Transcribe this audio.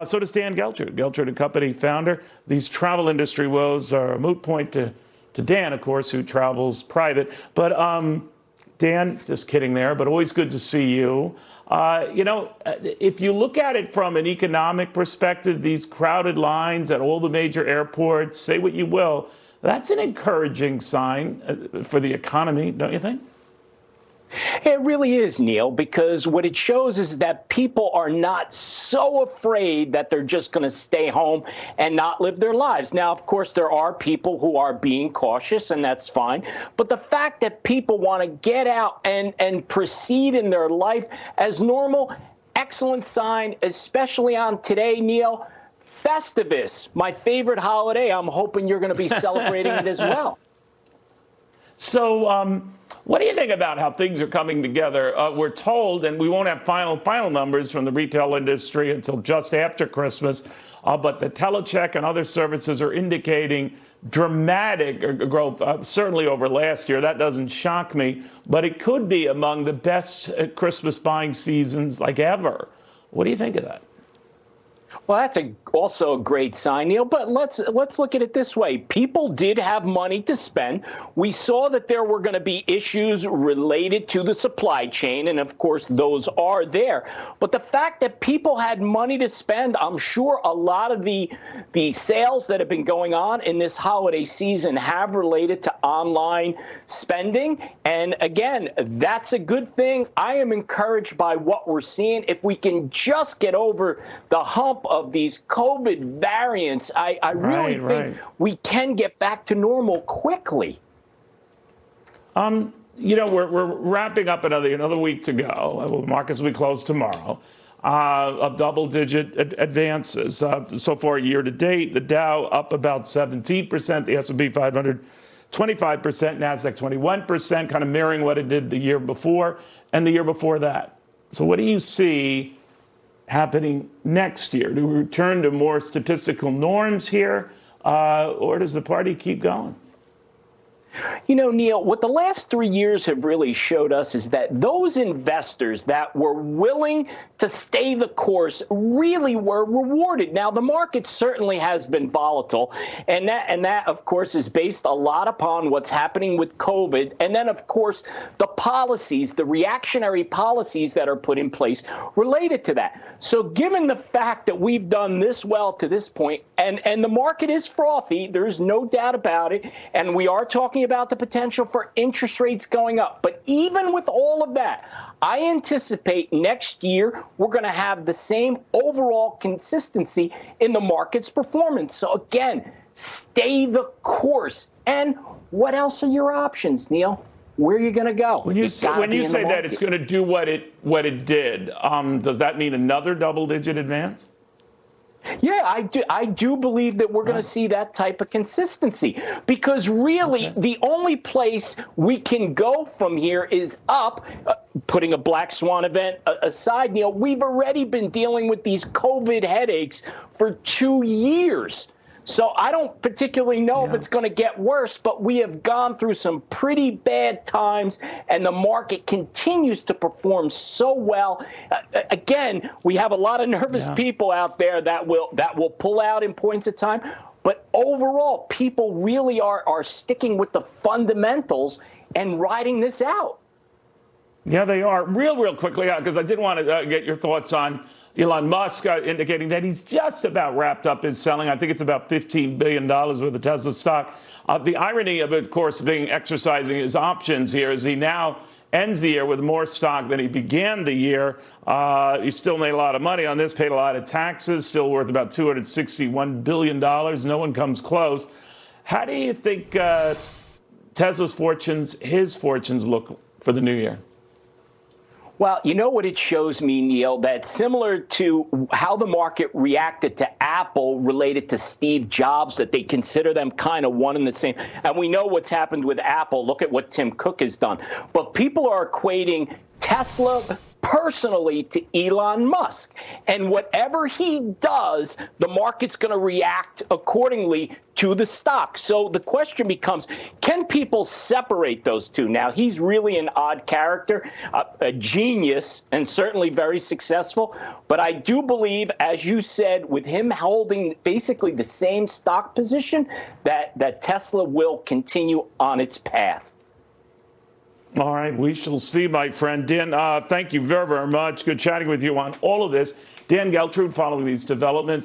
So does Dan Geltrude, Geltrude and Company founder. These travel industry woes are a moot point to Dan, of course, who travels private. But Dan, just kidding there, but always good to see you. If you look at it from an economic perspective, these crowded lines at all the major airports, say what you will, that's an encouraging sign for the economy, don't you think? It really is, Neil, because what it shows is that people are not so afraid that they're just going to stay home and not live their lives. Now, of course, there are people who are being cautious, and that's fine. But the fact that people want to get out and proceed in their life as normal, excellent sign, especially on today, Neil. Festivus, my favorite holiday. I'm hoping you're going to be celebrating it as well. So, what do you think about how things are coming together? We're told, and we won't have final numbers from the retail industry until just after Christmas, but the telecheck and other services are indicating dramatic growth, certainly over last year. That doesn't shock me, but it could be among the best Christmas buying seasons like ever. What do you think of that? Well, that's also a great sign, Neil. But let's look at it this way. People did have money to spend. We saw that there were going to be issues related to the supply chain, and of course, those are there. But the fact that people had money to spend, I'm sure a lot of the sales that have been going on in this holiday season have related to online spending. And again, that's a good thing. I am encouraged by what we're seeing. If we can just get over the hump of these COVID variants, I really think we can get back to normal quickly. We're wrapping up another week to go. Markets will be closed tomorrow. Of double-digit advances so far year to date. The Dow up about 17%, the S&P 500 25%, Nasdaq 21%, kind of mirroring what it did the year before and the year before that. So what do you see happening next year? Do we return to more statistical norms here, or does the party keep going? You know, Neil, what the last 3 years have really showed us is that those investors that were willing to stay the course really were rewarded. Now, the market certainly has been volatile, and that, of course, is based a lot upon what's happening with COVID. And then, of course, the policies, the reactionary policies that are put in place related to that. So given the fact that we've done this well to this point, and the market is frothy, there's no doubt about it, and we are talking about the potential for interest rates going up. But even with all of that, I anticipate next year we're going to have the same overall consistency in the market's performance. So again, stay the course. And what else are your options, Neil? Where are you going to go? When you say that it's going to do what it did, does that mean another double-digit advance? Yeah, I do believe that we're going to see that type of consistency, because really the only place we can go from here is up. Putting a black swan event aside, Neil, we've already been dealing with these COVID headaches for 2 years. So I don't particularly know if it's going to get worse, but we have gone through some pretty bad times, and the market continues to perform so well. Again, we have a lot of nervous people out there that will pull out in points of time. But overall, people really are sticking with the fundamentals and riding this out. Yeah, they are. Real quickly, because I did want to get your thoughts on Elon Musk indicating that he's just about wrapped up his selling. I think it's about $15 billion worth of Tesla stock. The irony of course, being exercising his options here is he now ends the year with more stock than he began the year. He still made a lot of money on this, paid a lot of taxes, still worth about $261 billion. No one comes close. How do you think Tesla's fortunes, his fortunes, look for the new year? Well, you know what it shows me, Neil, that similar to how the market reacted to Apple related to Steve Jobs, that they consider them kind of one and the same. And we know what's happened with Apple. Look at what Tim Cook has done. But people are equating Tesla personally to Elon Musk. And whatever he does, the market's going to react accordingly to the stock. So the question becomes, can people separate those two? Now, he's really an odd character, a genius, and certainly very successful. But I do believe, as you said, with him holding basically the same stock position, that Tesla will continue on its path. All right, we shall see, my friend. Dan, thank you very, very much. Good chatting with you on all of this. Dan Geltrude following these developments.